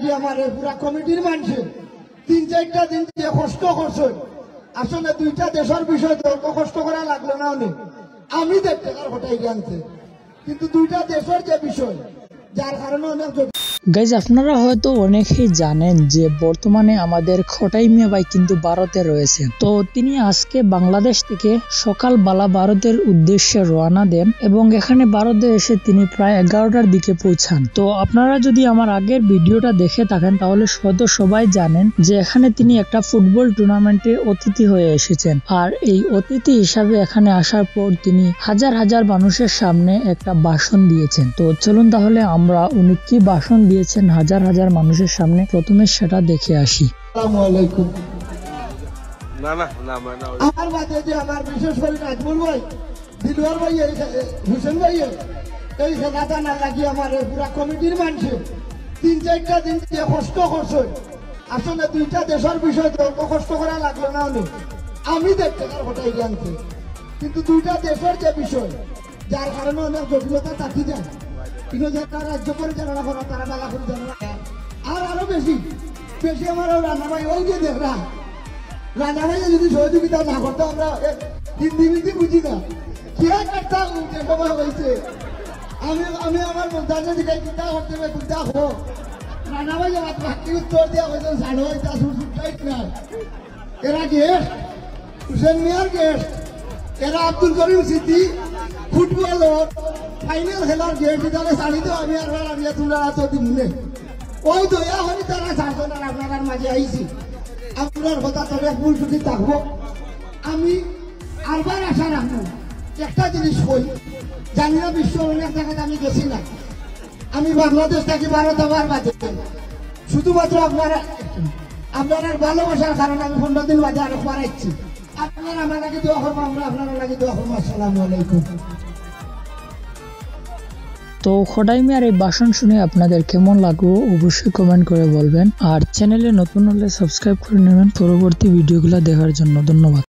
লাগি আমার পুরা কমিটির মানুষে 3-4টা দিন যে কষ্ট করছে আসলে দুইটা দেশের বিষয় তো কষ্ট করা লাগলো না অনেক আমি দেখতে হঠাৎ জানছে কিন্তু দুইটা দেশের যে বিষয় যার কারণে অনেক গাইজ আপনারা হয়তো অনেকেই জানেন যে বর্তমানে আমাদের খটাই মিয়া ভাই কিন্তু ভারতে রয়েছে। তো তিনি আজকে বাংলাদেশ থেকে সকালবেলা ভারতের উদ্দেশ্যে রওনা দেন এবং এখানে ভারতে এসে তিনি প্রায় 11টার দিকে পৌঁছান। তো আপনারা যদি আমার আগের ভিডিওটা দেখে থাকেন তাহলে হয়তো সবাই জানেন যে এখানে তিনি একটা ফুটবল টুর্নামেন্টে অতিথি হয়ে এসেছেন। আর এই অতিথি হিসাবে এখানে আসার পর তিনি হাজার হাজার মানুষের সামনে একটা ভাষণ দিয়েছেন। তো চলুন তাহলে আমরা উনি কি ভাষণ দিয়েছেন হাজার হাজার মানুষের সামনে প্রথমে সেটা দেখে আসি। আসসালামু আলাইকুম। আমার বাদে যে আমার বিশেষ করে নাজমুল ভাই, দিলওয়ার ভাই, হুসেন ভাই, এই খেলাটা না লাগি আমার পুরা কমিটির মানুষে 3-4টা দিন যে কষ্ট করছে আসলে দুইটা দেশের বিষয় তো কষ্ট করা লাগলো না অনেক আমি দেখতে হঠাৎ জানছে কিন্তু দুইটা দেশের যে বিষয় যার কারণে অনেক জটিলতা থাকি যায় কিন্তু যারা রাজ্য পরিচালনা করা তারা বেলা করে জানা আর আরো বেশি বেশি আমার রান্না ভাই ওই যে দেখ রান্না ভাইয়ে যদি সহযোগিতা না করতো আমরা হিন্দি বুঝি না কি একটা সময় হয়েছে আমি আমার মন্ত্রণের দিকে চিন্তা করতে হবে চিন্তা হো রান্না ভাই আমার বাকি উত্তর দেওয়া হয়েছে সাড়ে হয়েছে সুটাই না এরা গেস্ট হুসেন মিয়ার গেস্ট এরা আব্দুল করিম সিদ্দি ফুটবল ফাইনাল খেলার গেস্ট তাহলে শাড়ি তো আমি আর আনিয়া তোমরা তো দিনে ওই দয়া হলে তারা শাসন আর আপনার মাঝে আইছি আপনার কথা তবে ভুল টুকি থাকবো আমি আরবার আশা রাখবো একটা জিনিস কই জানি না বিশ্ব অনেক জায়গায় আমি গেছি না আমি বাংলাদেশ থেকে ভারত আবার বাজে শুধুমাত্র আপনার ভালোবাসার কারণে আমি 15 দিন বাজে আরো বাড়াচ্ছি আপনারা আমার আগে দোয়া করবো আমরা আপনারা আগে দোয়া করবো। আসসালামু আলাইকুম। তো খটাই মিয়ার এই ভাষণ শুনে আপনাদের কেমন লাগলো অবশ্যই কমেন্ট করে বলবেন আর চ্যানেলে নতুন হলে সাবস্ক্রাইব করে নেবেন পরবর্তী ভিডিওগুলো দেখার জন্য। ধন্যবাদ।